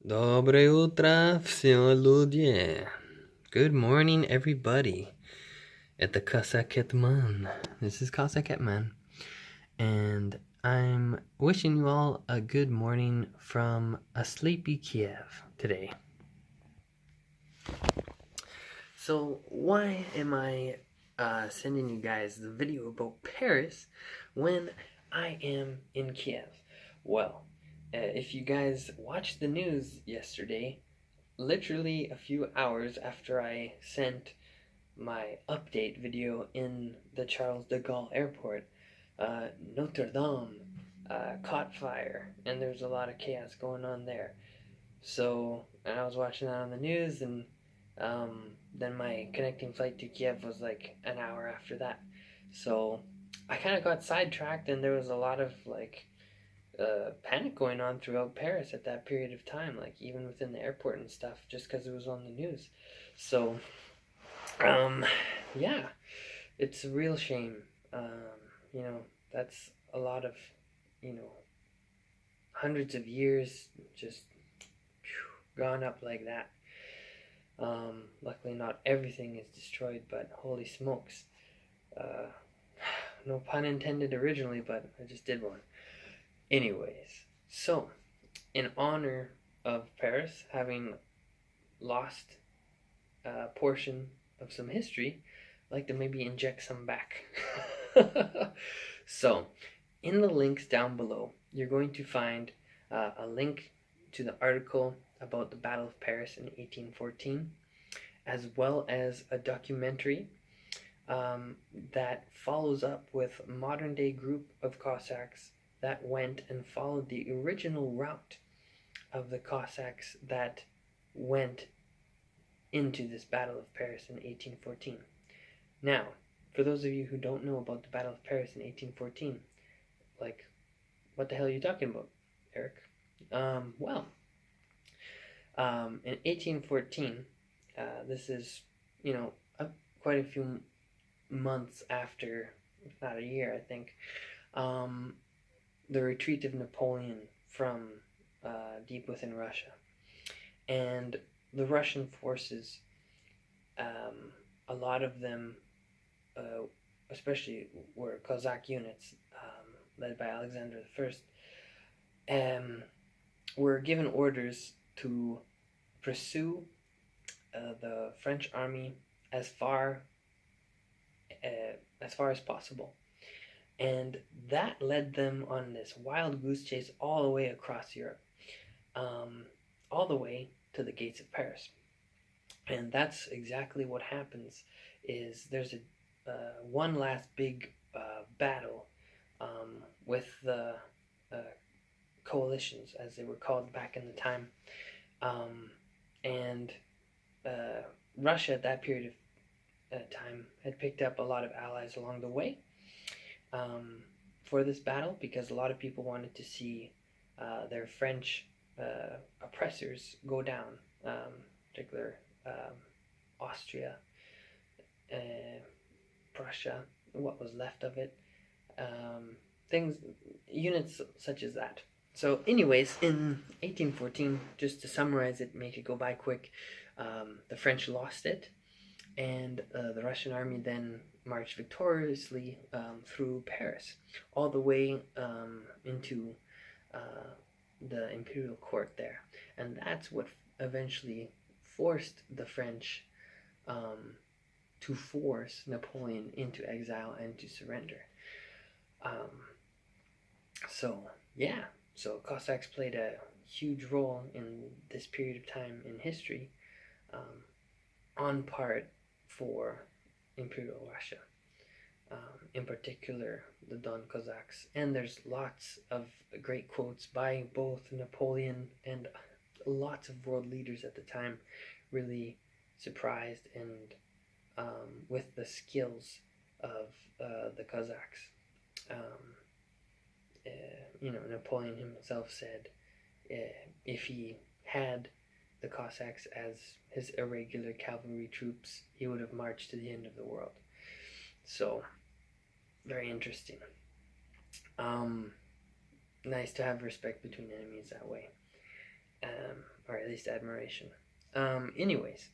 Dobre utra, все ludzie. Good morning, everybody. At the Cossack man. This is Cossack man, and I'm wishing you all a good morning from a sleepy Kiev today. So, why am I sending you guys the video about Paris when I am in Kiev? Well, if you guys watched the news yesterday, literally a few hours after I sent my update video in the Charles de Gaulle airport, Notre Dame caught fire, and there's a lot of chaos going on there. So, and I was watching that on the news, and then my connecting flight to Kiev was like an hour after that. So, I kind of got sidetracked, and there was a lot of panic going on throughout Paris at that period of time, like even within the airport and stuff, just because it was on the news. So, um, yeah, it's a real shame. You know, that's a lot of, you know, hundreds of years just gone up like that. Luckily, not everything is destroyed, but holy smokes. Uh, no pun intended originally, but I just did one. Anyways, so in honor of Paris having lost a portion of some history, I'd like to maybe inject some back. So, in the links down below, you're going to find a link to the article about the Battle of Paris in 1814, as well as a documentary that follows up with a modern day group of Cossacks that went and followed the original route of the Cossacks that went into this Battle of Paris in 1814. Now, for those of you who don't know about the Battle of Paris in 1814, like, what the hell are you talking about, Eric? In 1814, this is, you know, quite a few months after, if not a year, I think, the retreat of Napoleon from deep within Russia. And the Russian forces, a lot of them, especially were Cossack units, led by Alexander I, were given orders to pursue the French army as far as possible, and that led them on this wild goose chase all the way across Europe, all the way to the gates of Paris. And that's exactly what happens. Is there's a one last big battle with the coalitions, as they were called back in the time, and Russia at that period of time had picked up a lot of allies along the way for this battle, because a lot of people wanted to see their French oppressors go down, particular Austria, Prussia, what was left of it, things, units such as that. So, anyways, in 1814, just to summarize it, make it go by quick, the French lost it, and the Russian army then marched victoriously through Paris, all the way into the imperial court there. And that's what eventually forced the French to force Napoleon into exile and to surrender. So Cossacks played a huge role in this period of time in history, on part for Imperial Russia, in particular the Don Cossacks. And there's lots of great quotes by both Napoleon and lots of world leaders at the time, really surprised and with the skills of the Cossacks. Napoleon himself said if he had the Cossacks as his irregular cavalry troops, he would have marched to the end of the world. So, very interesting. Nice to have respect between enemies that way. or at least admiration. Anyways,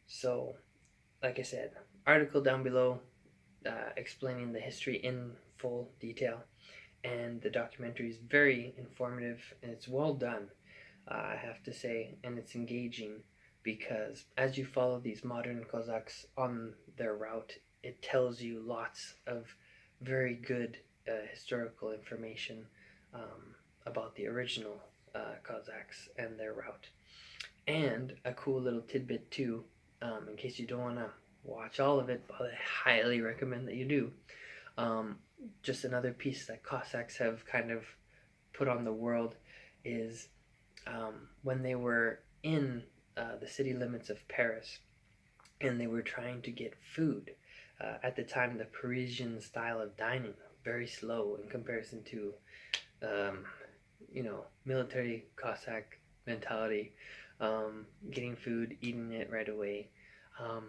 so like I said, article down below explaining the history in full detail, and the documentary is very informative and it's well done, I have to say, and it's engaging because as you follow these modern Cossacks on their route, it tells you lots of very good historical information about the original Cossacks and their route. And a cool little tidbit too, in case you don't want to watch all of it, but I highly recommend that you do. Just another piece that Cossacks have kind of put on the world is when they were in the city limits of Paris and they were trying to get food. At the time, the Parisian style of dining, very slow in comparison to, military Cossack mentality, getting food, eating it right away.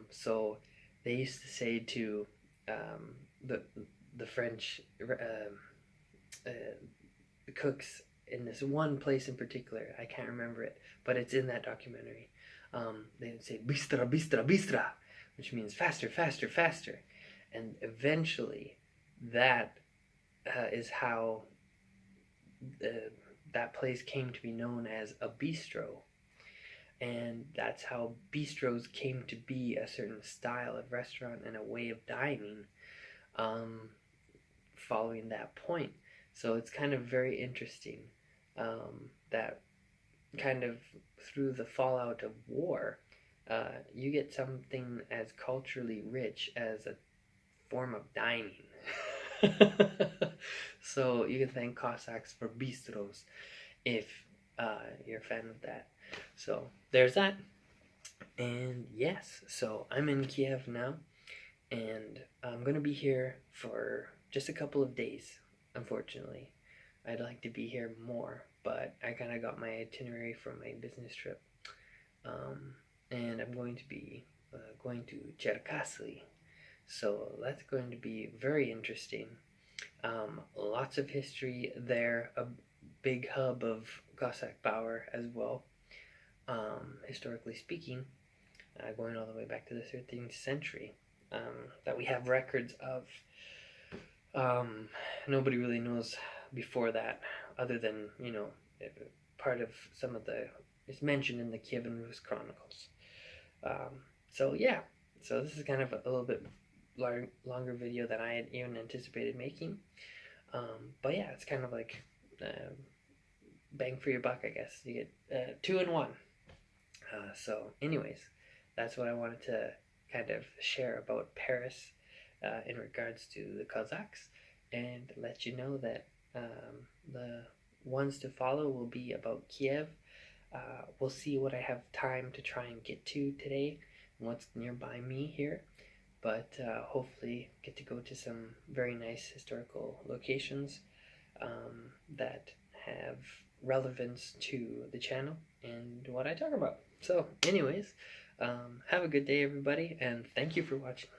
So they used to say to the French cooks in this one place in particular, I can't remember it, but it's in that documentary. They would say "bistra, bistra, bistra," which means faster, faster, faster, and eventually, that is how that place came to be known as a bistro, and that's how bistros came to be a certain style of restaurant and a way of dining, following that point. So it's kind of very interesting that kind of through the fallout of war, you get something as culturally rich as a form of dining. So you can thank Cossacks for bistros if you're a fan of that. So there's that. And yes, so I'm in Kiev now, and I'm going to be here for just a couple of days, unfortunately. I'd like to be here more, but I kind of got my itinerary from my business trip. And I'm going to be going to Cherkasy. So that's going to be very interesting. Lots of history there, a big hub of Cossack power as well, historically speaking, going all the way back to the 13th century, that we have records of. Nobody really knows before that, other than, part of some of it's mentioned in the Kiev and Rus Chronicles. So yeah, so this is kind of a little bit longer video than I had even anticipated making. But yeah, it's kind of like bang for your buck, I guess. You get 2 in 1. So anyways, that's what I wanted to kind of share about Paris in regards to the Cossacks, and let you know that the ones to follow will be about Kiev. We'll see what I have time to try and get to today and what's nearby me here, but hopefully get to go to some very nice historical locations that have relevance to the channel and what I talk about. So anyways, have a good day everybody, and thank you for watching.